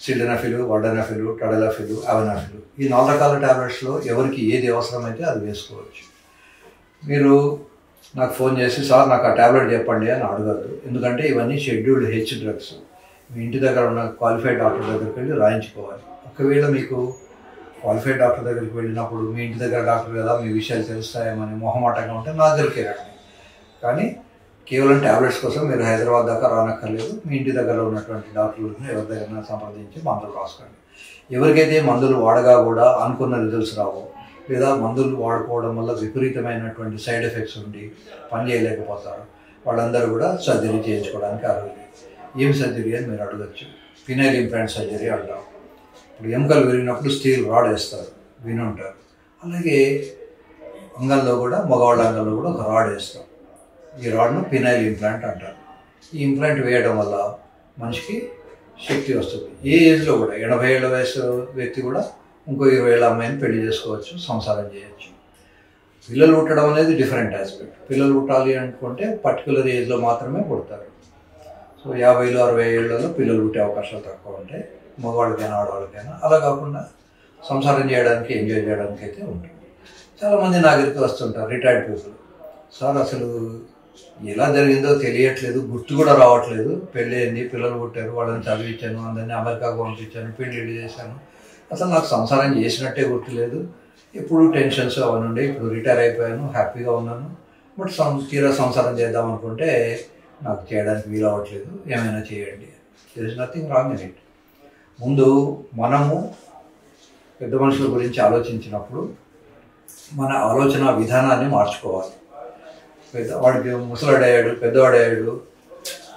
Sildenafil, వార్డెనాఫిల్, టడెలాఫిల్, అవెనాఫిల్ ఈ 4 రకాల ట్యాబ్లెట్స్లో ఎవరికి ఏది అవసరమైతే అది వేసుకోవచ్చు. మీరు నాకు ఫోన్ చేసి సార్ నాకు ఆ ట్యాబ్లెట్ చెప్పండి అని అడగద్దు. ఎందుకంటే ఇవన్నీ షెడ్యూల్డ్ హెచ్ డ్రగ్స్. మీ ఇంటి దగ్గర ఉన్న క్వాలిఫైడ్ డాక్టర్ దగ్గరికి వెళ్ళి రాయించుకోవాలి. ఒకవేళ మీకు క్వాలిఫైడ్ డాక్టర్ దగ్గరికి వెళ్ళినప్పుడు మీ ఇంటి దగ్గర డాక్టర్ కదా మీ విషయాలు తెలుస్తాయేమని మొహమాటంగా ఉంటే నా దగ్గరికే రండి. కానీ కేవలం ట్యాబ్లెట్స్ కోసం మీరు హైదరాబాద్ దాకా రానక్కర్లేదు. మీ ఇంటి దగ్గర ఉన్నటువంటి డాక్టర్లను ఎవరి దగ్గర సంప్రదించి మందులు రాసుకోండి. ఎవరికైతే మందులు వాడగా కూడా అనుకున్న రిజల్ట్స్ రావో, లేదా మందులు వాడుకోవడం వల్ల విపరీతమైనటువంటి సైడ్ ఎఫెక్ట్స్ ఉండి పని చేయలేకపోతారు, వాళ్ళందరూ కూడా సర్జరీ చేయించుకోవడానికి అర్హులు. ఏం సర్జరీ అని మీరు అడగచ్చు. ఫినైల్ ఇంప్లాంట్ సర్జరీ అంటాం. ఇప్పుడు ఎముకలు విరిగినప్పుడు స్టీల్ రాడ్ వేస్తారు, వినుంటారు. అలాగే అంగంలో కూడా, మగవాళ్ళ అంగంలో కూడా ఒక రాడ్ వేస్తాం. ఈ రాడ్ను ఫినైల్ ఇంప్లాంట్ అంటారు. ఈ ఇంప్లాంట్ వేయడం వల్ల మనిషికి శక్తి వస్తుంది. ఏ ఏజ్లో కూడా 80 ఏళ్ళ వయసు వ్యక్తి కూడా ఇంకో 20 ఏళ్ళ అమ్మాయిని పెళ్లి చేసుకోవచ్చు, సంసారం చేయొచ్చు. పిల్లలు పుట్టడం అనేది డిఫరెంట్ ఆస్పెక్ట్. పిల్లలు పుట్టాలి అనుకుంటే పర్టికులర్ ఏజ్లో మాత్రమే పుడతారు. సో 50 60 ఏళ్లలో పిల్లలు పుట్టే అవకాశాలు తక్కువ ఉంటాయి, మగవాళ్ళకైనా ఆడవాళ్ళకైనా. అలా కాకుండా సంసారం చేయడానికి, ఎంజాయ్ చేయడానికి అయితే ఉంటుంది. చాలామంది నా దగ్గరికి వస్తుంటారు, రిటైర్డ్ పీపుల్. సార్ అసలు ఎలా జరిగిందో తెలియట్లేదు, గుర్తు కూడా రావట్లేదు. పెళ్ళి అయింది, పిల్లలు పుట్టారు, వాళ్ళని చదివించాను, అందరినీ అమెరికాకు పంపించాను, పెళ్ళిళ్ళు చేశాను, అసలు నాకు సంసారం చేసినట్టే గుర్తులేదు. ఎప్పుడు టెన్షన్స్ అవన్నీ ఉండే, ఇప్పుడు రిటైర్ అయిపోయాను, హ్యాపీగా ఉన్నాను. బట్ తీరా సంసారం చేద్దాం అనుకుంటే నాకు చేయడానికి వీలు అవ్వట్లేదు, ఏమైనా చేయండి. There is nothing wrong in it. ముందు మనము పెద్ద మనుషుల గురించి ఆలోచించినప్పుడు మన ఆలోచన విధానాన్ని మార్చుకోవాలి. వాడికి ముసలాడయ్యాడు, పెద్దవాడయ్యాడు,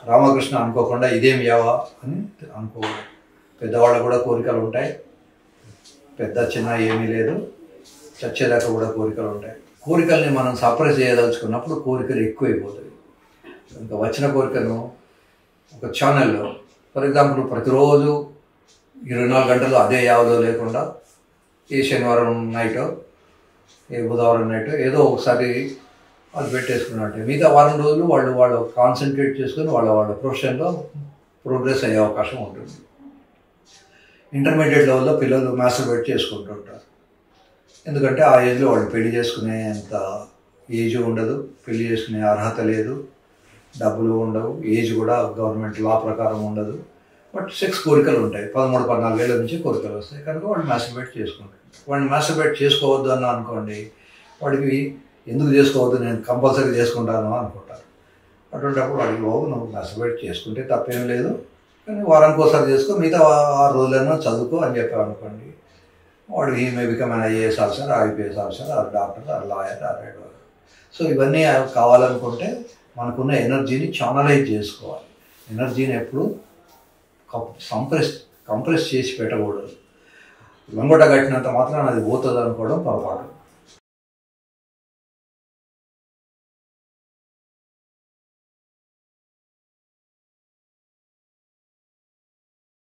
రామకృష్ణ అనుకోకుండా ఇదేం యావా అని అనుకోవాలి. పెద్దవాళ్ళకు కూడా కోరికలు ఉంటాయి, పెద్ద చిన్న ఏమీ లేదు, చచ్చేదాకా కూడా కోరికలు ఉంటాయి. కోరికల్ని మనం సప్రెస్ చేయదలుచుకున్నప్పుడు కోరికలు ఎక్కువైపోతాయి. ఇంకా వచ్చిన కోరికను ఒక ఛానల్లో ఫర్ ఎగ్జాంపుల్ ప్రతిరోజు 24 గంటలు అదే యావదో లేకుండా ఏ శనివారం నైటో ఏ బుధవారం నైటో ఏదో ఒకసారి వాళ్ళు పెట్టేసుకున్నట్టే మిగతా వారం రోజులు వాళ్ళు కాన్సన్ట్రేట్ చేసుకుని వాళ్ళ ప్రొఫెషన్లో ప్రోగ్రెస్ అయ్యే అవకాశం ఉంటుంది. ఇంటర్మీడియట్ లెవెల్లో పిల్లలు మాస్టర్బేట్ చేసుకుంటుంటారు. ఎందుకంటే ఆ ఏజ్లో వాళ్ళు పెళ్లి చేసుకునేంత ఏజ్ ఉండదు, పెళ్లి చేసుకునే అర్హత లేదు, డబ్బులు ఉండవు, ఏజ్ కూడా గవర్నమెంట్ లా ప్రకారం ఉండదు. బట్ సెక్స్ కోరికలు ఉంటాయి. 13-14 ఏళ్ళ నుంచి కోరికలు వస్తాయి కనుక వాళ్ళు మాస్టర్బేట్ చేసుకుంటారు. వాడిని మాస్టర్బేట్ చేసుకోవద్దు అన్న అనుకోండి, వాడికి ఎందుకు చేసుకోవద్దు, నేను కంపల్సరీ చేసుకుంటాను అనుకుంటారు. అటువంటిప్పుడు వాడికి నువ్వు మాస్టర్బేట్ చేసుకుంటే తప్పేం లేదు, కానీ వారానికి ఒకసారి చేసుకో, మిగతా 6 రోజులైనా చదువుకో అని చెప్పాను అనుకోండి, వాడు ఈ may become an IAS officer, IPS officer, or doctor, or lawyer, or advocate. So ఇవన్నీ కావాలనుకుంటే మనకున్న ఎనర్జీని ఛానలైజ్ చేసుకోవాలి. ఎనర్జీని ఎప్పుడు కంప్రెస్ చేసి పెట్టకూడదు. లంగొట కట్టినంత మాత్రం అది పోతుంది అనుకోవడం పొరపాటు.